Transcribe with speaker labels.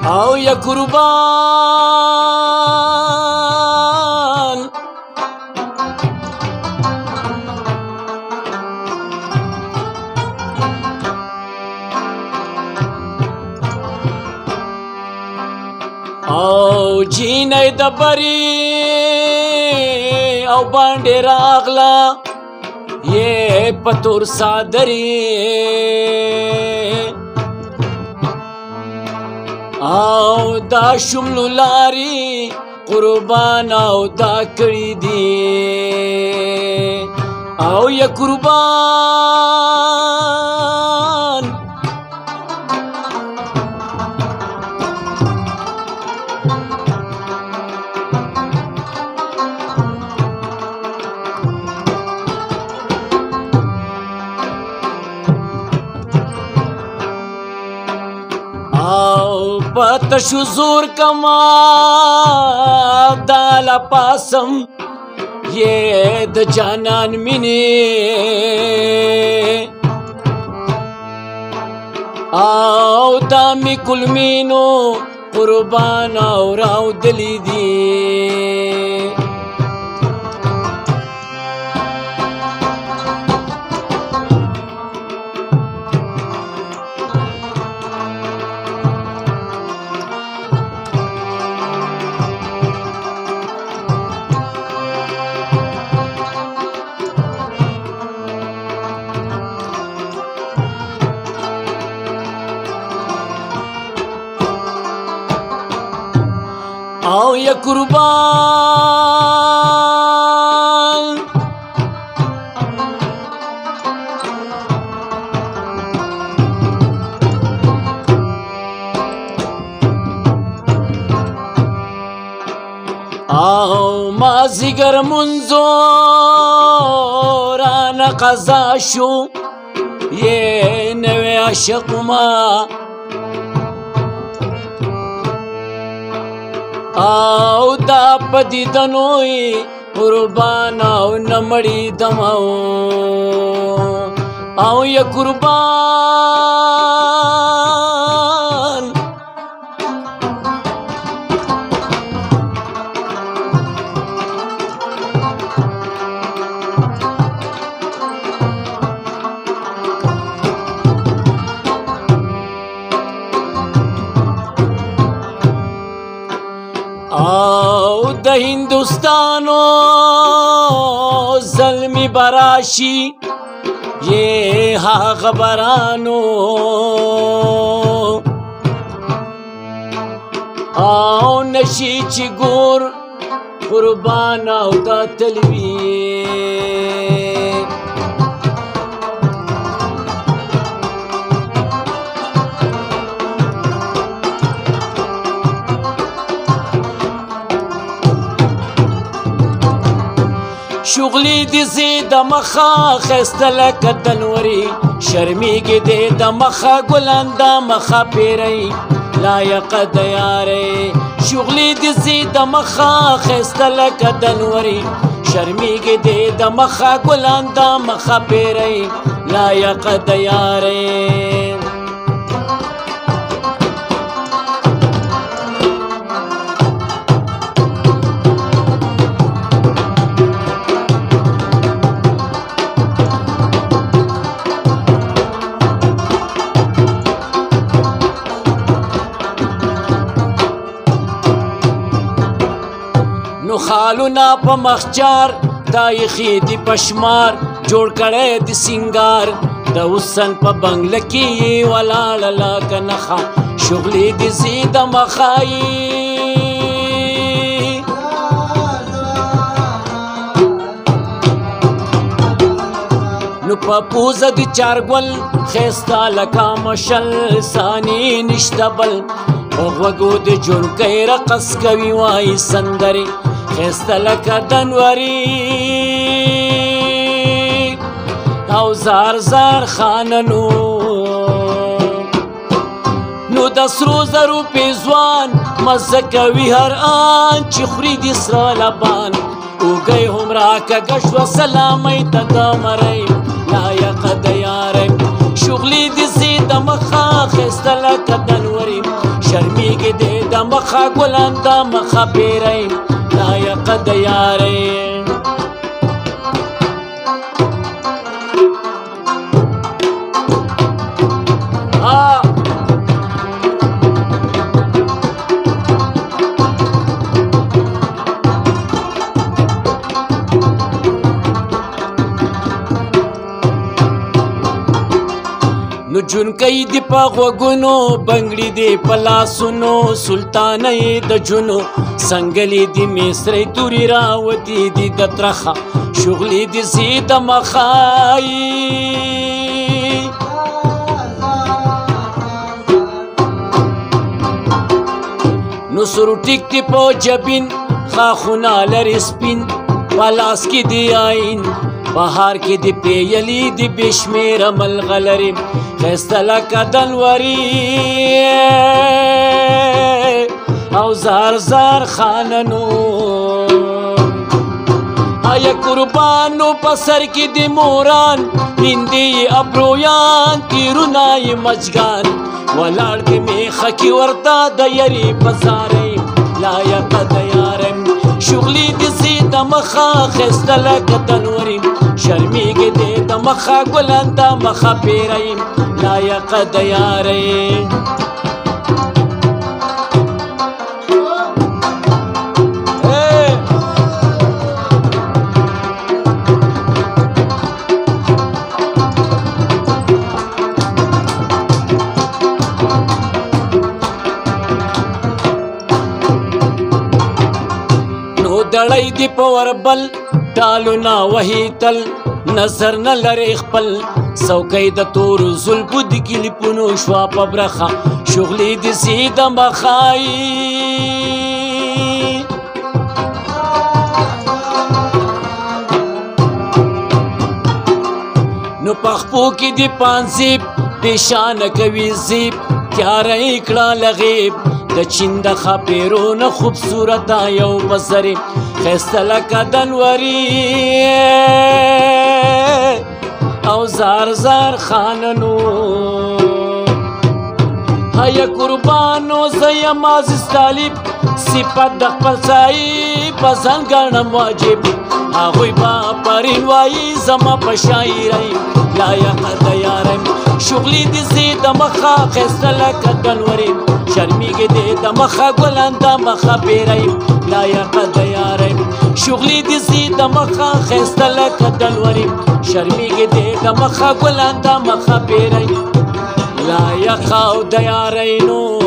Speaker 1: او یا قربان او جینې د بری او باندې راغلا یہ پتور صادری او دا شملو لاری قربان او دا کړی دی او یا قربان او پتش زور کما دالا پاسم یہ د جانان مینی او دامی کلمینو قربان او راو دلی دی او یا قربان او مازیگر منزو رانا قضا شو یہ نوی عشق ما او دا پدیدنوی قربان او نمڑی دماو او یا قربان او د ہندوستانو ظلمی براشی یہ ہا خبرانو او نشی چی گور قربان او دا تلوی شغلی دی زید مخا خسته لکه دنوری شرمیگی دی د مخا گلان دا مخا پیری لایق دیاری شغلی دی زید مخا خسته لکه دنوری شرمیگی دی د مخا گلان دا مخا پیری لایق دیاری نو خالونا پا مخچار دایخی دی پشمار جوڑ کڑے دی سنگار دا حسن پا بنگلکی ولالا کنخا شغلی دی زید مخائی نو پا پوزا دی چارگول خیستا لکا مشل سانی نشتبل وغوگو دی جنکی رقص کوي وائی سندری خیستا لکا دنوری او زار زار خاننو نو دسرو زرو پیزوان مزکوی هر آن چی خوری دی سرا لبان او گئی هم راکا گشت و سلامی تدا مریم لایق دیاریم شغلی دی زید مخا خیستا لکا دنوریم شرمیږي دې د مخه ګلان د مخه پیری لایق د یارې نو جونکۍ دی په غوږونو بنګړي دی په لاسونو سلطانۍ د جونو سنګلې دی میسرۍ تورې راوتې دي د ترخه شغلې دي سي د مخایي نو سرو ټیک دی په جبین خاخونه لري سپین په لاس کې دی آئین بهار کې دی پیلي دی بشمیر ملغلري خسته لکه دلوري او زار زار خاننو آیا قربانو پسر کې دی موران هندي ابرویان تیرونای مجگان ولاړ دی میخه کې ورته د یری بزارې لایق د یارم شغلی دی سي د مخه خسته لکه دلوري شرمیږي دې د مخه ګلان د مخه پیری لایق د یارې نو دړی دی په وربل ډالو نا وهي تل نظر نه لري خپل څوکۍ د تورو زلفو د کلیپونو شوا په برخه شغلې دي سي د مخایي نو پخپو کې دی پانزیب پیشان کوي زیب تیارې کړه لغیب د چین د خاپیرو نه خوبصورت یو بصري خسته لکه دلوري او زار زار خاننو هيا قربانو زیم عزیز طالب صفت د خپل صاحب پسند ګڼم واجب هغوی با پرین وایي زما په شاعرۍ لایق د یارم شغلې دي سي د مخه خسته لکه دلوري شرمیږي دې د مخه ګلان د مخه پیری لایق د یارم شغلې دي سي د مخه خسته لکه دلوري شرمیږي دې د مخه ګلان د مخه پیری لایق د یارینو